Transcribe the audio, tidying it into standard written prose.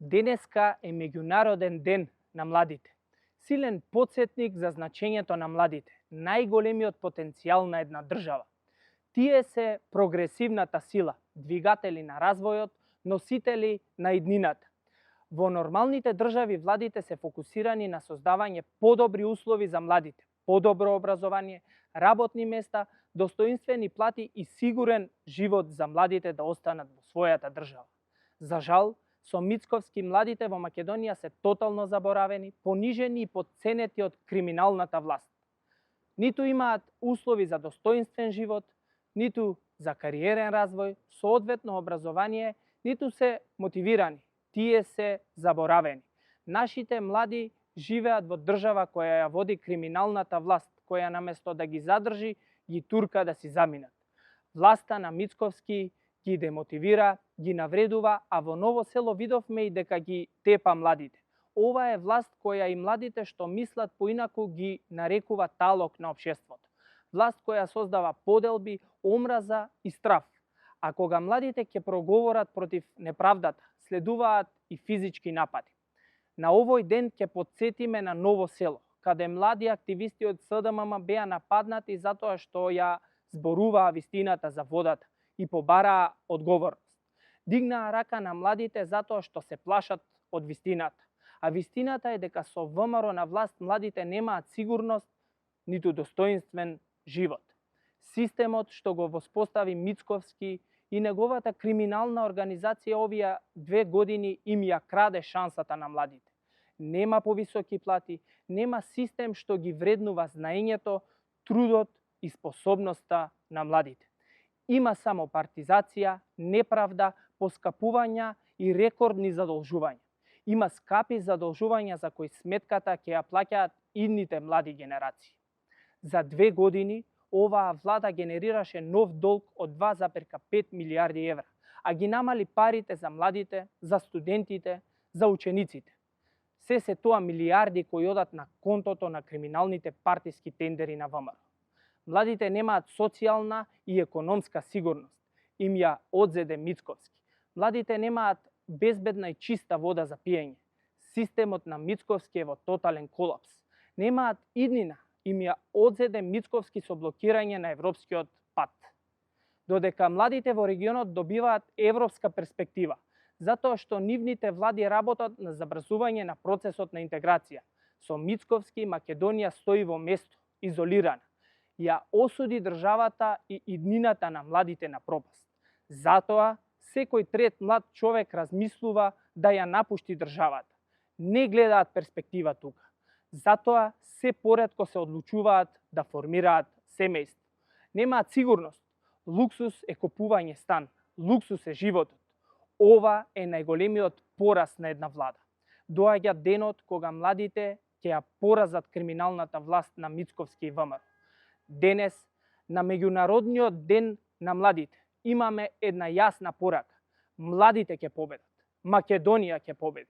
Денеска е меѓународен ден на младите. Силен потсетник за значењето на младите, најголемиот потенцијал на една држава. Тие се прогресивната сила, двигатели на развојот, носители на иднината. Во нормалните држави владите се фокусирани на создавање подобри услови за младите, подобро образование, работни места, достоинствени плати и сигурен живот за младите да останат во својата држава. За жал, со Мицковски младите во Македонија се тотално заборавени, понижени и потценети од криминалната власт. Ниту имаат услови за достоинствен живот, ниту за кариерен развој, соодветно образование, ниту се мотивирани. Тие се заборавени. Нашите млади живеат во држава која ја води криминалната власт, која наместо да ги задржи, ги турка да си заминат. Власта на Мицковски ги демотивира, ги навредува, а во Ново село видовме и дека ги тепа младите. Ова е власт која и младите што мислат поинаку ги нарекува талок на општеството. Власт која создава поделби, омраза и страф. А кога младите ќе проговорат против неправдата, следуваат и физички напади. На овој ден ќе потсетиме на Ново село, каде млади активисти од СДММ беа нападнати затоа што ја зборуваа вистината за водата и побараа одговорност. Дигнаа рака на младите затоа што се плашат од вистината. А вистината е дека со ВМРО на власт младите немаат сигурност, ниту достоинствен живот. Системот што го воспостави Мицковски и неговата криминална организација овие 2 години им ја краде шансата на младите. Нема повисоки плати, нема систем што ги вреднува знаењето, трудот и способноста на младите. Има само партизација, неправда, поскапувања и рекордни задолжувања. Има скапи задолжувања за кои сметката ќе ја плаќаат идните млади генерации. За 2 години оваа влада генерираше нов долг од 2,5 милиарди евра, а ги намали парите за младите, за студентите, за учениците. Се тоа милиарди кои одат на контото на криминалните партиски тендери на ВМРО. Младите немаат социјална и економска сигурност. Им ја одзеде Мицковски. Младите немаат безбедна и чиста вода за пиење. Системот на Мицковски е во тотален колапс. Немаат иднина. Им ја одзеде Мицковски со блокирање на европскиот пат. Додека младите во регионот добиваат европска перспектива, затоа што нивните влади работат на забрзување на процесот на интеграција. Со Мицковски Македонија стои во место, изолирана. Ја осуди државата и иднината на младите на пропаст. Затоа, секој трет млад човек размислува да ја напушти државата. Не гледаат перспектива тука. Затоа, се поретко се одлучуваат да формираат семејство. Немаат сигурност. Луксус е купување стан. Луксус е животот. Ова е најголемиот пораз на една влада. Доаѓа денот кога младите ќе ја поразат криминалната власт на Мицковски и ВМРО. Денес, на меѓународниот ден на младите, имаме една јасна порака. Младите ќе победат. Македонија ќе победи.